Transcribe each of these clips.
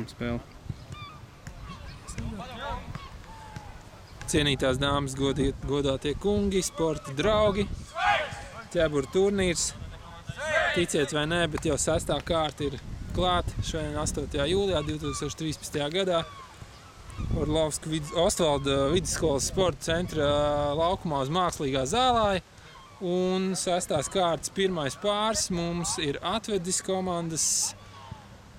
spēle. Cienītās dāmas, godātie kungi, sporta draugi, ķēburu turnīrs. Ticiet vai nē, bet jau 6. kārta ir klāta šodien 8. jūlijā 2013. gadā. Ostvalda vidusskolas sporta centra laukumā uz Mākslīgā zālē. Un 6. kārtas pirmais pāris mums ir atvedis komandas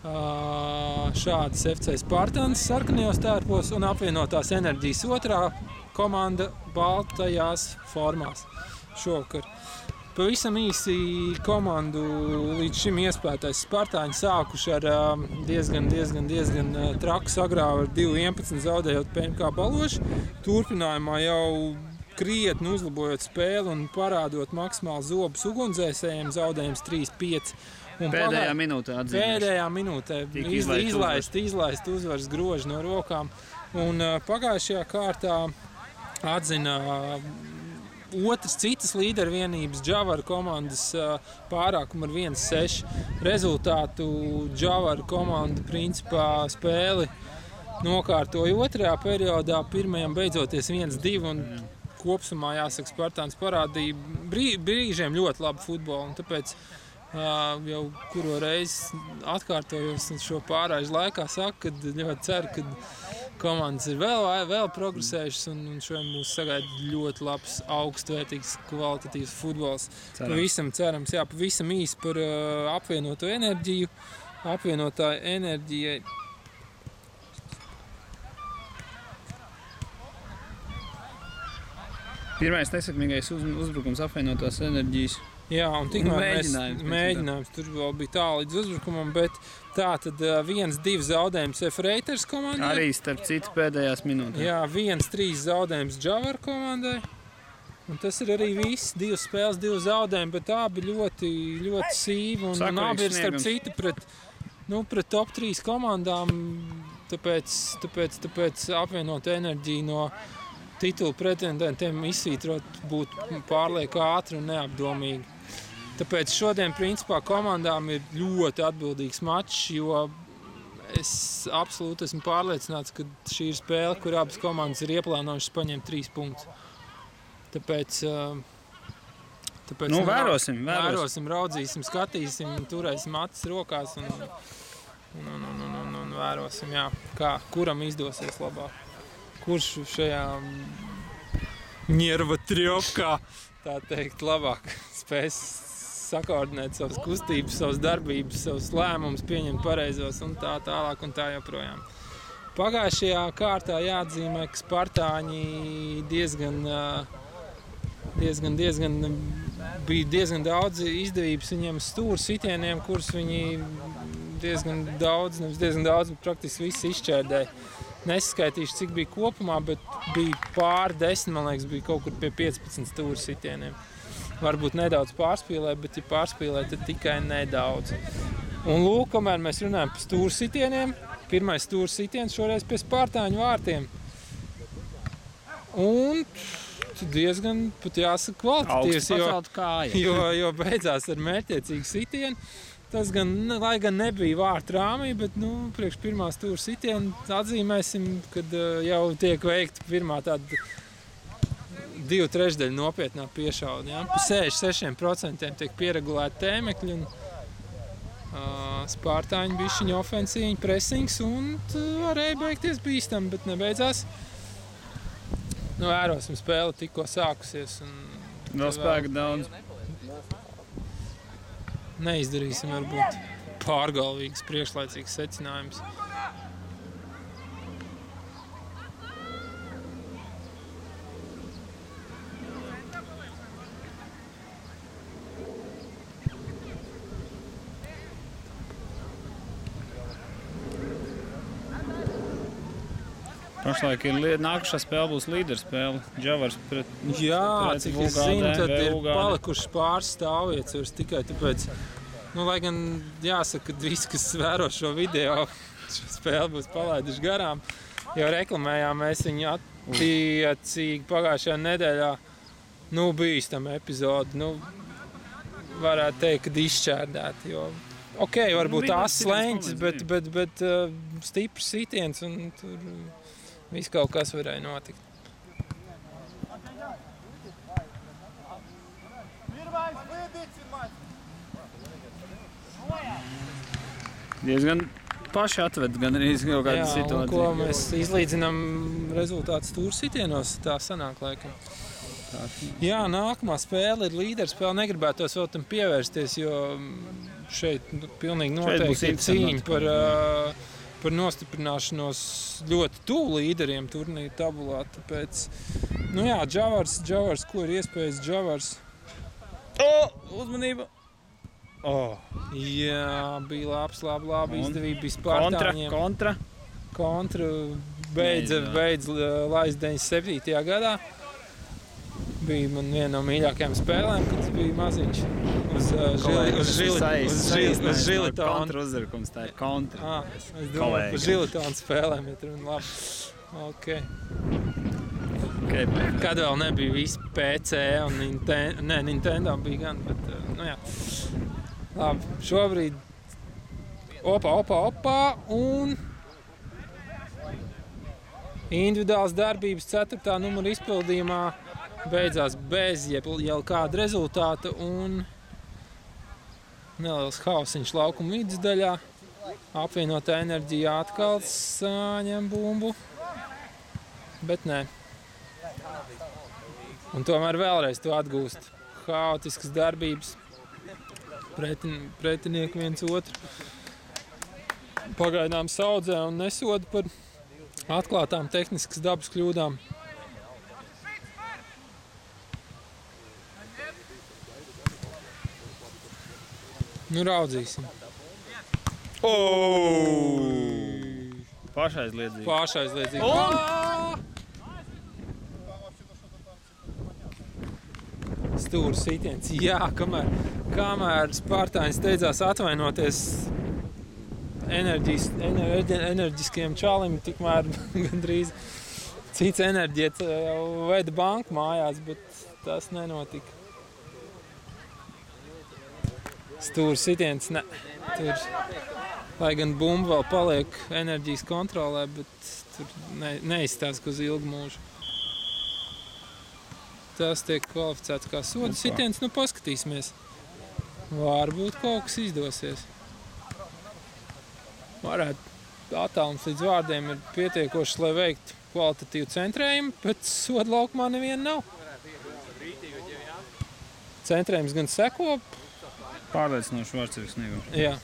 šādas FC Spartans sarkanajos tērpos un apvienotās enerģijas otrā komanda baltajās formās šovakar. Pavisam īsi komandu līdz šim iespētais Spartāņi sākuši ar diezgan traku sagrāvu ar 2-11 zaudējot PMK Baloši. Turpinājumā jau krietni uzlabojot spēli un parādot maksimāli zobus ugunsdzēsējiem, zaudējums 3-5. Pēdējā minūtē atzīmēšu. Pēdējā minūtē izlaist uzvaras groži no rokām. Un pagājušajā kārtā atzina citas līdervienības Džavaru komandas pārākumu ar 1-6. Rezultātu Džavaru komanda principā spēli nokārtoja otrajā periodā, pirmajam beidzoties 1-2 un kopsumā jāsaka Spartāns parādīja brīžiem ļoti labu futbolu. Un tāpēc jau kuro reizi atkārtojos šo pārāžu laikā saku, kad ļoti ceru, ka komandas ir vēl progresējušas un šodien mūs sagaida ļoti labs, augstvērtīgs, kvalitatīvs futbols. Pavisam cerams, pavisam īsi par apvienoto enerģiju. Apvienotāja enerģija pirmais nesekmīgais uzbrukums apvienotās enerģijas. Jā, un tikmēr mēģinājums tur vēl bija tālu līdz uzbrukumam, bet tā tad 1-2 zaudējums F-Reiters komandai. Arī starp citu pēdējās minūtēs. Jā, 1-3 zaudējums Džavaru komandai. Un tas ir arī viss, 2 spēles, 2 zaudējumi, bet abi ļoti sīvi un abi ir starp citu pret top 3 komandām, tāpēc apvienot enerģiju no titulu pretendentiem izsvītrot būtu pārlieku ātri un neapdomīgi. Tāpēc šodien principā komandām ir ļoti atbildīgs mačs, jo es absolūti esmu pārliecināts, ka šī ir spēle, kur abas komandas ir ieplānojušas paņemt 3 punktus. Tāpēc vērosim, raudzīsim, skatīsim, turēsim acis rokās un vērosim, kuram izdosies labāk. Kurš šajā ņerva trijopkā, tā teikt, labāk spēs sakoordinēt savas kustības, savas darbības, savus lēmumus, pieņemt pareizos un tā tālāk un tā joprojām. Pagājušajā kārtā jāatzīmē, ka Spartāņi bija diezgan daudz izdevības viņiem stūra sitieniem, kurus viņi diezgan daudz, bet praktiski visi izšķērdēja. Nesaskaitīšu, cik bija kopumā, bet bija pāri 10, man liekas, bija kaut kur pie 15 stūra sitieniem. Varbūt nedaudz pārspīlēja, bet ja pārspīlēja, tad tikai nedaudz. Un lūk, kamēr mēs runājam par stūra sitieniem, pirmais stūra sitiens šoreiz pie Spartāņu vārtiem. Un diezgan pat jāsaka kvalitatīvs, jo beidzās ar mērķtiecīgu sitienu. Tas gan, lai gan nebija vārtu rāmī, bet priekš pirmā stūra sitiena atzīmēsim, kad jau tiek veikta pirmā tāda 2/3 nopietnā piešauda. Ja? Pa 66% tiek pieregulēti tēmekļi un Spartāņi bišķiņa ofensīņa, presings un varēja beigties bīstam, bet nebeidzās. Vērosim, spēle tikko sākusies. Vēl spēka daudz. Neizdarīsim varbūt pārgalvīgs, priekšlaicīgs secinājums. Pašlaik nākušā spēle būs līderspēle. Džavars pret cik es zinu, tad ir palikušas pāris stāvvietas tikai tāpēc, lai gan jāsaka, ka visi, kas vēro šo video, šo spēli būs palaiduši garām, jo reklamējām mēs viņu attiecīgi pagājušajā nedēļā, bīstama epizode, varētu teikt, ka izšķērdēti, jo Ok, varbūt bija tās sitiens sleņķis, bet stiprs sitiens un tur viss kaut kas varēja notikt. Diezgan paši atved gan arī kaut kādu situāciju. Ko mēs izlīdzinām rezultātu stūra sitienos, tā sanāk laikam. Jā, nākamā spēle ir līderspēle. Negribētos vēl tam pievērsties, jo šeit pilnīgi noteikti ir cīņa par nostiprināšanos ļoti tuvu līderiem turnīra tabulā. Tāpēc, Džavars, ko ir iespējas Džavars? Uzmanība! Jā, bija labi izdevība bija Spartāņiem. Kontra beidz laist 97. gadā. Bija man viena no mīļākajām spēlēm, kad bija maziņš uz žilitonu. Kontra uzrukums, tā ir kontra. Es domāju, par žilitonu spēlēm, ja tur un labi. Okay. Kad vēl nebija visi PC un Nintendo bija gan, bet jā. Labi, šobrīd opā un individuāls darbības 4. numura izpildījumā beidzās bez jau kāda rezultāta un neliels hausiņš laukuma vidusdaļā. Apvienotā enerģija atkal saņem bumbu, bet nē. Un tomēr vēlreiz to atgūst. Haotiskas darbības, pretinieki viens otru pagaidām saudzē un nesoda par atklātām tehniskas dabas kļūdām. Raudzīsim. Pašaizliedzīgi. Stūra sitiens. Jā, kamēr Spartāņi steidzās atvainoties enerģiskiem čalim, tikmēr gandrīz cits enerģiets veda banku mājās, bet tas nenotika. Stūra sitiens, ne. Tur, lai gan bumba vēl paliek enerģijas kontrolē, bet tur neizstāsta uz ilgu mūžu. Tas tiek kvalificēts kā soda sitiens, paskatīsimies. Varbūt kaut kas izdosies. Varētu attālums līdz vārdiem ir pietiekošs, lai veiktu kvalitatīvu centrējumu, bet soda laukumā neviena nav. Centrējums gan seko. Pārliecinoši vārdsargs sniegums. Jā.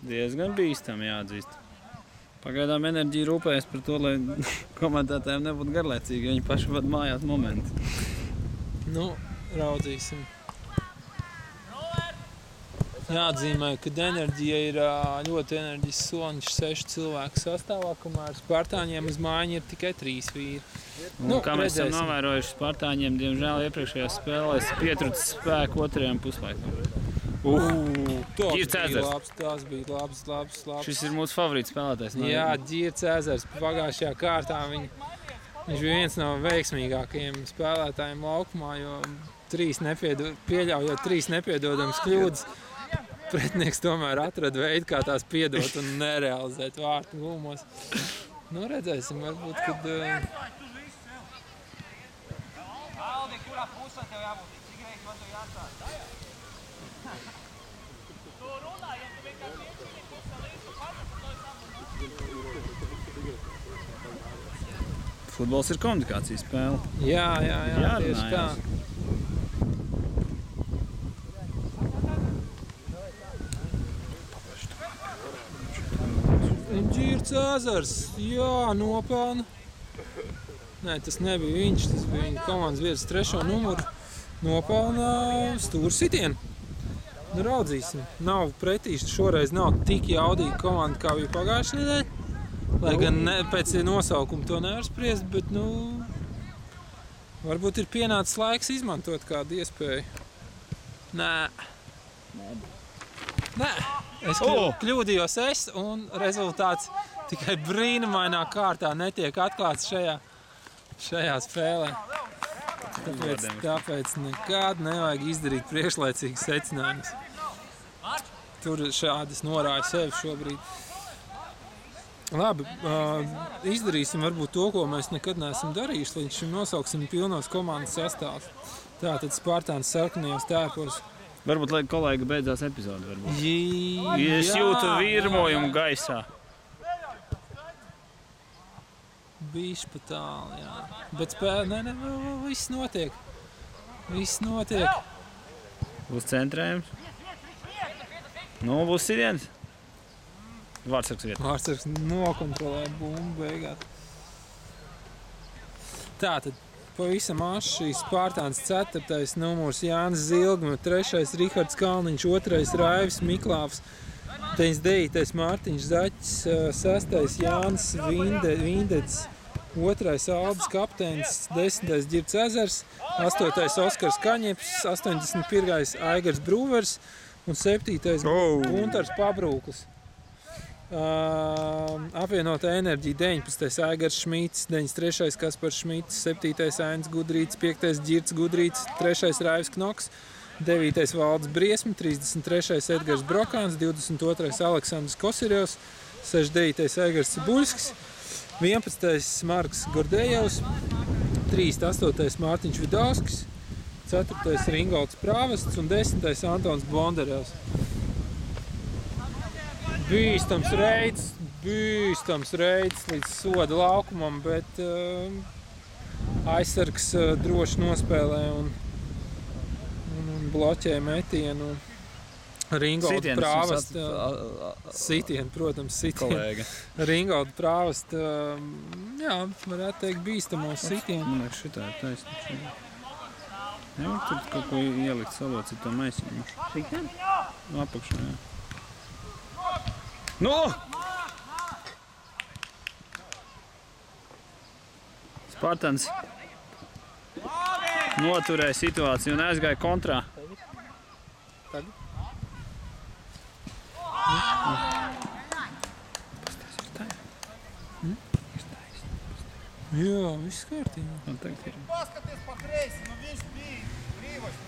Diezgan bīstami jāatzīst. Pagaidām enerģija rūpējas par to, lai komentētājiem nebūtu garlaicīgi, viņi paši vada mājās momentu. Raudzīsim. Jāatzīmē, ka enerģija ir ļoti enerģisks soņš 6 cilvēku sastāvā, kamēr Spartāņiem uz mājiņa ir tikai 3 vīri. Kā mēs esam novērojuši Spartāņiem, diemžēl iepriekšējās spēlēs pietrūcis spēku otrajam puslaikam. Tas bija labs. Šis ir mūsu favorīts spēlētājs. Jā, Ģīra Cēzars pagājušajā kārtā. Viņš bija viens no veiksmīgākajiem spēlētājiem laukumā, jo pieļaujot 3 nepiedodamas kļūdas. Pretinieks tomēr atrada veidu, kā tās piedot un nerealizēt vārtu gūmos. Redzēsim, varbūt, kad... Futbols ir komunikācijas spēle. Jā, tieši tā. Ģīra Cēzars, nopelna. Nē, tas nebija viņš, tas bija viņa komandas vietas 3. numuru. Nopelna stūra sitienu. Raudzīsim. Nav pretīši, šoreiz nav tik jaudīga komanda, kā bija pagājušajā nedēļā. Lai gan pēc nosaukuma to nevar spriest, bet, varbūt ir pienācis laiks izmantot kādu iespēju. Nē. Es kļūdījos un rezultāts tikai brīnumainā kārtā netiek atklāts šajā spēlē. Tāpēc nekad nevajag izdarīt priekšlaicīgas secinājumus. Tur šādi es norāju sevi šobrīd. Labi, izdarīsim varbūt to, ko mēs nekad neesam darījuši. Līdz šim nosauksim pilnos komandas sastāvus. Tātad Spartāns sarkanajos tērpos. Varbūt, lai kolēģi beidzās epizodi, varbūt. Es jūtu virmojumu gaisā. Bišķi pa tālu, jā. Bet spēle, viss notiek. Viss notiek. Būs centrējums. Būs sitiens. Vārtsargs vieta. Vārtsargs nokontrolē bumbu beigās. Tātad. Pavisam šīs Spartāns 4. numurs Jānis Zilgma, 3. Rihards Kalniņš, 2. Raivis Miklāvs, 99. Mārtiņš Zaķis, 6. Jānis Vindets, 2. Aldis Kapteinis, 10. Ģirds Ezers, 8. Oskars Kaņeps, 81. Aigars Brūvers un 7. Guntars Pabrūklis. Apvienotā enerģija 19. Aigars Šmīts, 93. Kaspars Šmīts, 7. Ainis Gudrīts, 5. Ģirds Gudrīts, 3. Raivis Knoks, 9. Valdis Briesmi, 33. Edgars Brokāns, 22. Aleksandrs Kosirjovs, 69. Aigars Cibuļskis, 11. Marks Gordējevs, 38. Mārtiņš Vidauskis, 4. Ringolds Prāvests un 10. Antons Bondarevs. Bīstams reids līdz soda laukumam, bet aizsargs droši nospēlē un bloķē metienu. Ringolda Prāvesta sitienu, protams, sitienu. Ringolda Prāvesta, jā, varētu teikt bīstamos sitienu. Man liekas, šitā ir taisnība. Jā, tur kaut ko ielikt salocīt to maisiņu. Sitienu? Apakšā, jā. Spartans noturēja situāciju un aizgāja kontrā. Jā, viss kārtībā. Paskaties pa kreisi, viņš bija brīvais.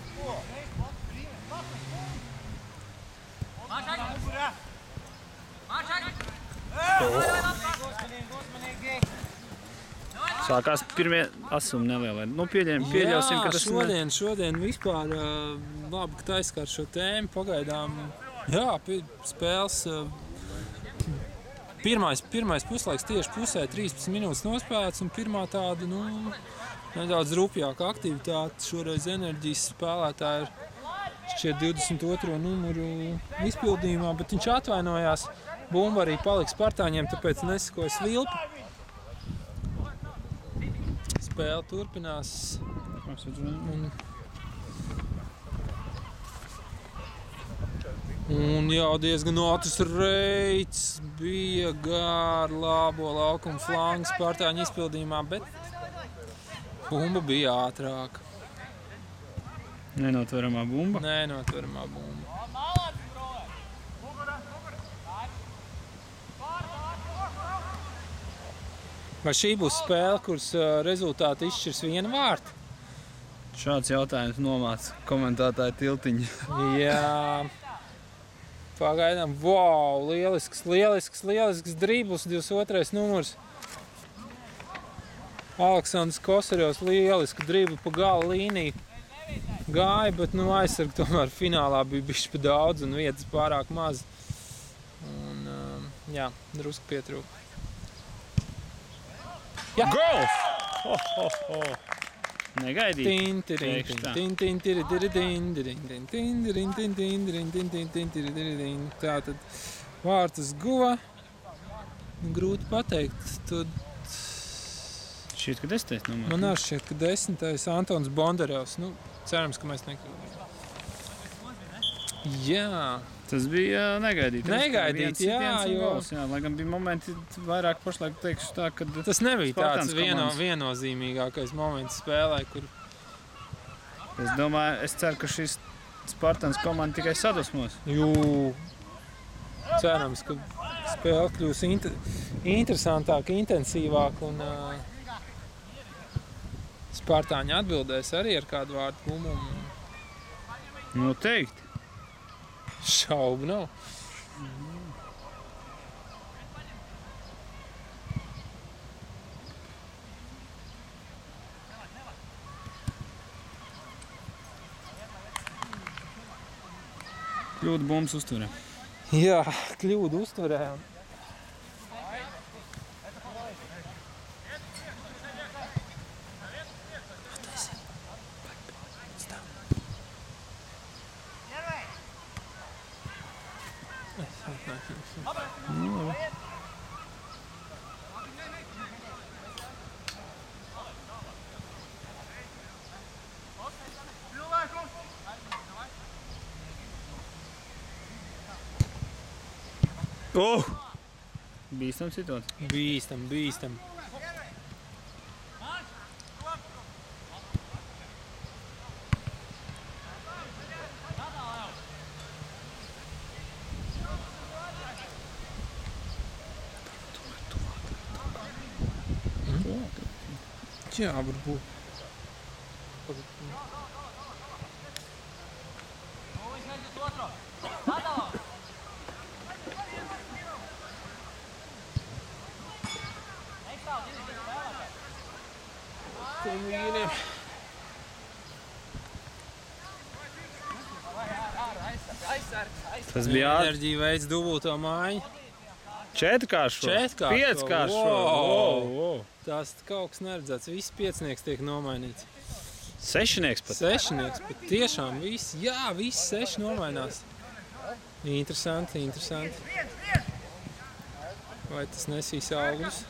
Sākās pirmie asumi nelielie. Pieļausim, ka tas šodien vispār labi, ka aizskar šo tēmu pagaidām. Jā, spēles pirmais puslaiks tieši pusē 13 minūtes nospēlēts un pirmā tāda, nedaudz rupjāka aktivitāte. Šoreiz enerģijas spēlētāji ir šķiet 22. numuru izpildījumā, bet viņš atvainojās. Bumba arī palika Spartāņiem, tāpēc nesakoja Svilpa. Spēle turpinās. Un jau diezgan ātrs reids bija gar labo laukumu flangu Spartāņu izpildījumā, bet bumba bija ātrāka. Nenotveramā bumba. Vai šī būs spēle, kuras rezultāti izšķirs vienu vārtu? Šāds jautājums nomāca komentētāja Tiltiņa. Jā. Pagaidām, wow, lielisks dribls, 22. numurs. Aleksandrs Kosarjovs lielisku driblu pa gala līniju gāja, bet aizsargi tomēr finālā bija bišķi pa daudz un vietas pārāk maz. Un, jā, drusku pietrūka. Jā. Gols! Negaidīt. Tātad vārtus guva. Grūti pateikt. Šķiet, ka 10. numurs. Man arī šķiet, ka 10. Antons Bondarevs. Cerams, ka mēs nekļūdām. Jā. Tas bija negaidīti. Jā, jo... Lai gan bija momenti vairāk pašlaik teikšu tā, ka... Tas nebija tāds viennozīmīgākais moments spēlē, kur... Es ceru, ka šis Spartans komanda tikai sadusmos. cerams, ka spēle kļūs interesantāka, intensīvāka un Spartāņi atbildēs arī ar kādu vārdu bumumu. Noteikti. Šaubu nav. Kļūda bumbas uzturē. Jā, kļūdu uzturējām. Oh! Bīstam situācija. Bīstam. Jā, varbūt. Tas bija Enerģija veids dubulto māju. 4-kāršo. 5-kāršo. Wow. Tas kaut kas neredzēts. Viss 5-nieks tiek nomainīts. 6-nieks pat. 6-nieks pat. Tiešām viss. Jā, viss 6 nomainās. Interesanti. Vai tas nesīs augļus?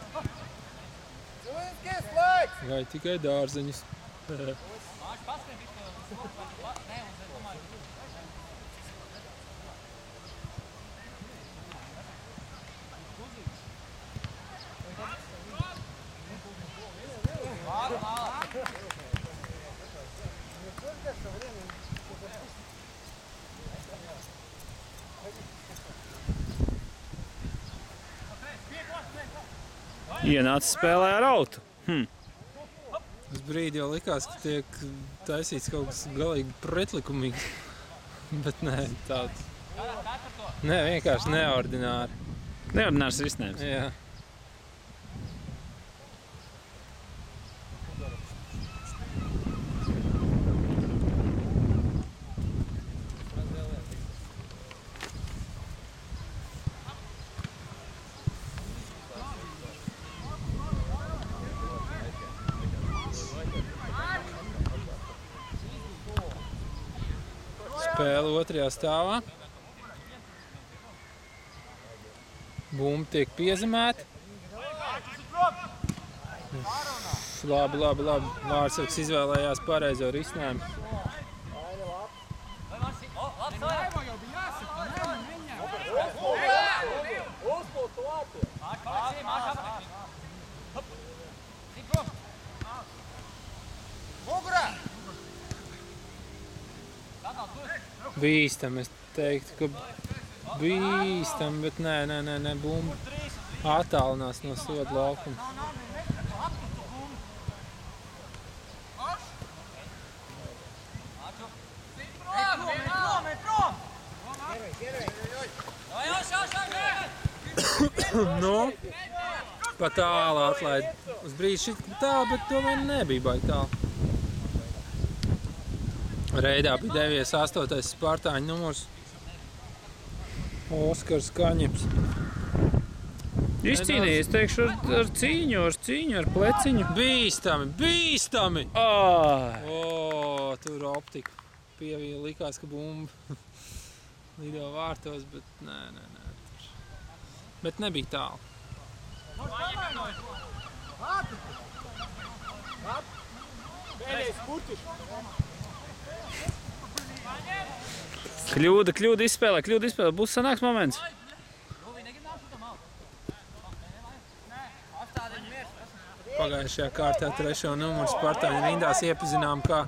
Vai tikai dārzeņus? Ienāca spēlē ar autu. Uz brīdi jau likās, ka tiek taisīts kaut kas galīgi pretlikumīgs. Bet nē, tāds. Nē, vienkārši neordināri. Neordinārs risinājums. Jā. Spēle otrajā stāvā. Bumba tiek piezemēta. Labi. Vārtsargs izvēlējās pareizo risinājumu. Bīstam, es teiktu, ka bīstam, bet nē, bumba attālinās no soda laukuma. Nu, pa tālu atlaid. Uz brīdi šit tālu, bet tomēr nebija baigi tālu. Reidā bija devies 8. Spartāņu numurs Oskars Kaņeps. Izcīnījies, teikšu, ar cīņu, ar pleciņu. Bīstami! Ai! Tur optika pievīja, likās, ka bumba lido vārtos, bet nē. Bet nebija tālu. Kļūda izspēlē. Būs sanāks moments. Pagājušajā kārtā 3. numuru Spartāņu rindās iepazinām kā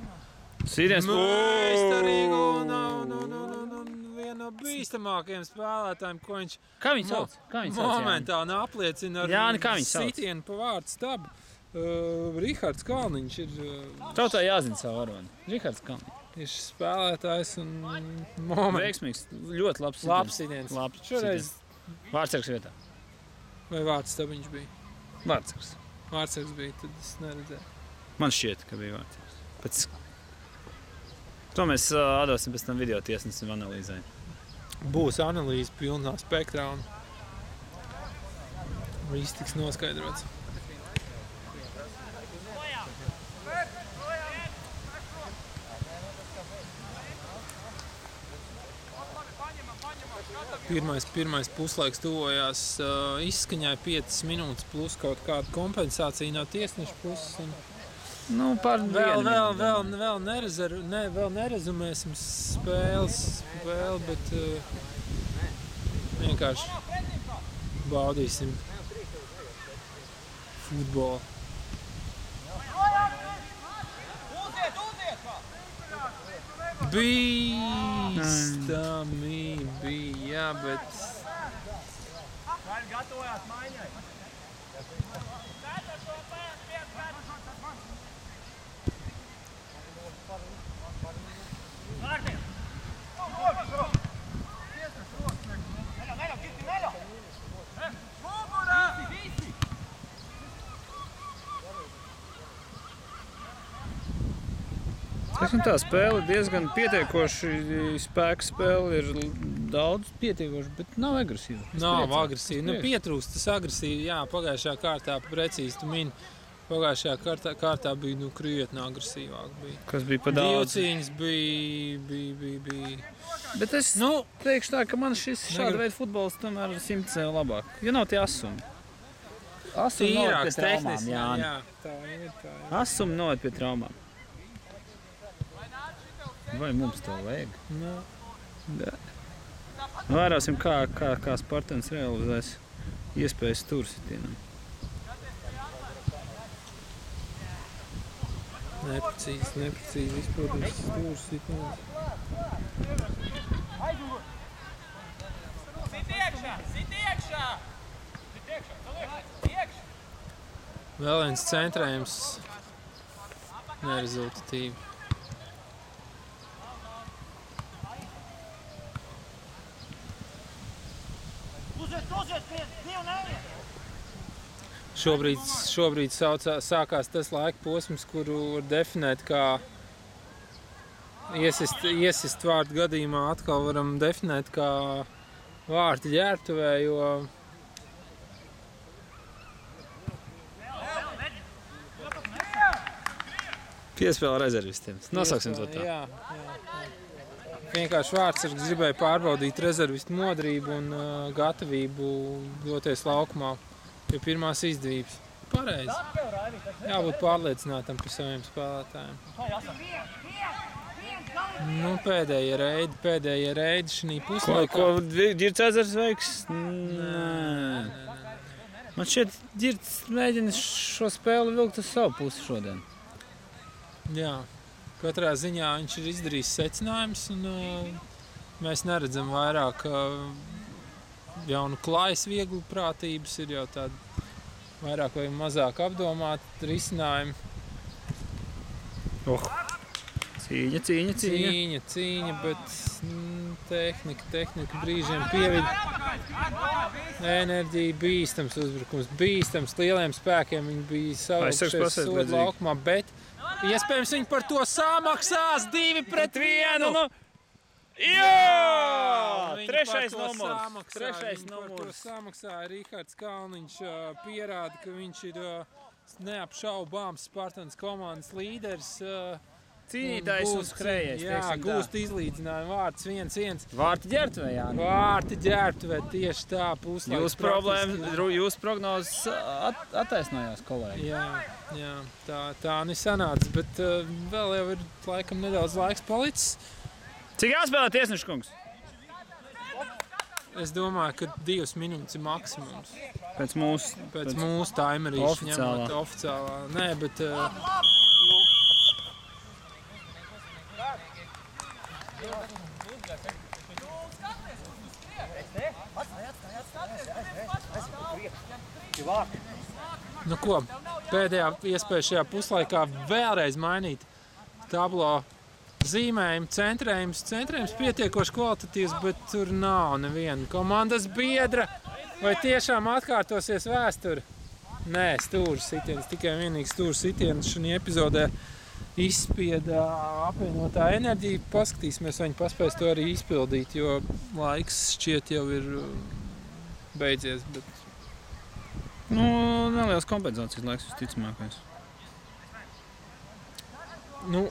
Sīdiens. meistarīgu. Nav. Viena no no bīstamākajiem spēlētājiem, ko viņš Kā viņi sauc? momentāni apliecina ar Jāni, kā viņš sauc? sitienu pa vārdu stabu. Rihards Kalniņš ir, Tautā jāzina savu varoni. Rihards Kalniņš. ir spēlētājs un moments. Veiksmīgs, ļoti labs. Labs sitiens. Labs Šoreiz Vārtsargs vietā. vai vārds stabiņš bija? Vārtsargs. Vārdsargs bija, tad es neredzēju. Man šķiet, ka bija vārtsargs. Pēc... To mēs atdosim pēc tam video tiesnesim analīzē. Būs analīze pilnā spektrā un viss tiks noskaidrots. Pirmais puslaiks tuvojās izskaņai 5 minūtes plus kaut kāda kompensācija no tiesneša puses. Un Nu, par vēl nerezumēsim spēli, bet vienkārši baudīsim futbolu. Bīstami bija, jā, bet Gatavojās maiņai. Teiksim tā, spēle diezgan pietiekoši, spēka spēle ir daudz pietiekoši, bet nav agresīva. nav agresīvi. Nu, pietrūkst tas agresīvi, jā, pagājušajā kārtā precīzi tu mini. Pagājušajā kārtā bija krietni agresīvāk. Kas bija pa daudz. Divcīņas bija. Bet es teikšu tā, ka man šis šāda veida futbols tomēr 100 sev labāk. Jo nav tie asumi. Asumi noved pie traumām, Jāni. Jā, tā ir. Asumi noved pie traumām. Vai mums to vajag? Nu, Vērosim, kā Spartans realizēs iespējas tursitienam. Neprecīzi izpildījis stūrs sitiens. Sit iekšā! Vēl viens centrējums nerezultatīvi. Šobrīd sākās tas laika posms, kuru var definēt kā iesist vārdu gadījumā atkal varam definēt kā vārti ģērbtuvē, jo Piespēle rezervistiem. Nosauksim to tā. Jā. Vienkārši vārdsargs gribēja pārbaudīt rezervistu modrību un gatavību doties laukumā pie pirmās izdevības. Pareizi. Jābūt pārliecinātam par saviem spēlētājiem. Nu, pēdējie reidi šī puslaikā. Ko Ģirds Ezers veiks? Nē. Man šķiet, Ģirds mēģina šo spēli vilkt uz savu pusi šodien. Jā. Katrā ziņā viņš ir izdarījis secinājumus, un mēs neredzam vairāk jaunu klājas vieglu prātības, ir jau tādi vairāk vai mazāk apdomāti risinājumi. Cīņa, bet tehnika brīžiem pievida enerģiju, bīstams uzbrukums, bīstams lieliem spēkiem, viņi bija savušies sodu laukumā, bet iespējams viņi par to samaksās 2-1. Jā! Trešais numurs. numurs. Par to samaksāja Rihards Kalniņš, pierāda, ka viņš ir neapšaubāms Spartans komandas līderis. Cīnītājs uz skrējējs. Jā, gūst izlīdzinājumu vārds 1-1. Vārti ģērbtuvē, jā. Vārti ģērbtuvē, tieši tā puslaiks. Jūs problēma, jūs prognozes attaisnojās, kolēģi. Jā, tā nesanāca, bet vēl jau ir laikam nedaudz laiks palicis. Cik jāspēlē tiesneša kungs? Es domāju, ka 2 minūtes ir maksimums. Pēc mūsu timerīša oficiālā. ņemot oficiālā. Nē, bet... Nu ko, pēdējā iespēja šajā puslaikā vēlreiz mainīt tablo zīmējumu, centrējums pietiekoši kvalitatīvs, bet tur nav neviena komandas biedra. Vai tiešām atkārtosies vēsture? Nē, stūrs sitiens, tikai vienīgi stūrs sitiens šajā epizodē izspieda apvienotā enerģija. Paskatīsimies, vai viņi paspēs to arī izpildīt, jo laiks šķiet jau ir beidzies, bet... Nu, neliels kompensācijas laiks visticamākais. Nu,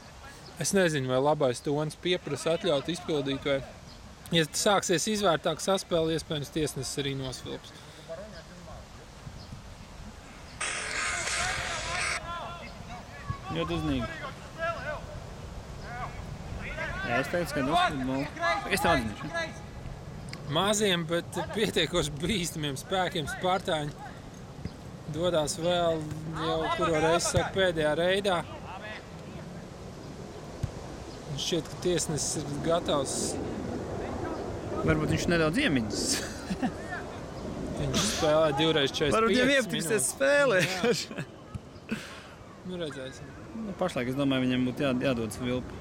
es nezinu, vai labais tonis pieprasa atļaut izpildīt, vai... Ja sāksies izvērtāk saspēle, iespējams tiesnesis arī nosvilps. Ļoti uznīgi. Jā, es teicu, ka futbolu. Es tev atzinuši. Maziem, bet pietiekoši bīstamiem spēkiem Spartāņi dodās vēl jau kuro reizi saka pēdējā reidā. Un šķiet, ka tiesnesis ir gatavs. Varbūt viņš nedaudz iemiņas. Viņš spēlē 2x45 Varbūt viņam iepatīsies spēlē. Nu, redzēsim. Nu, pašlaik, es domāju, viņam būtu jādod vilpu.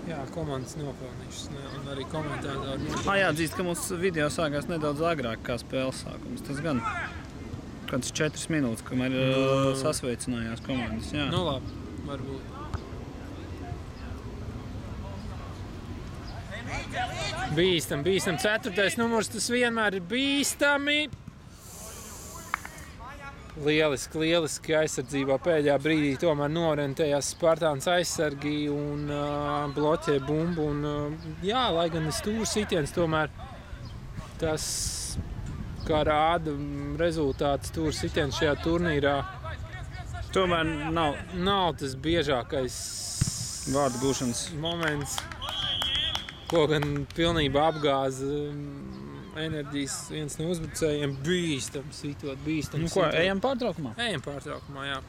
Jā, komandas nopelnīšas, un arī komentātori. Jāatzīst, ka mums video sākās nedaudz agrāk kā spēles sākums. Tas gan kāds 4 minūtes, kamēr sasveicinājās komandas. Jā. Nu labi, varbūt. Bīstam. 4. numurs, tas vienmēr ir bīstami. Lieliski aizsardzībā pēdējā brīdī tomēr norentējās Spartāns aizsargi un bloķē bumbu. Jā, lai gan ir stūrs sitiens, tomēr tas, kā rāda rezultāts stūrs sitiens šajā turnīrā, Tomēr nav tas biežākais vārdu gūšanas moments, ko gan pilnībā apgāza enerģijas viens no uzbrucējiem. Bīstam sitot. Nu ko, ejam pārtraukumā? Ejam pārtraukumā, jā.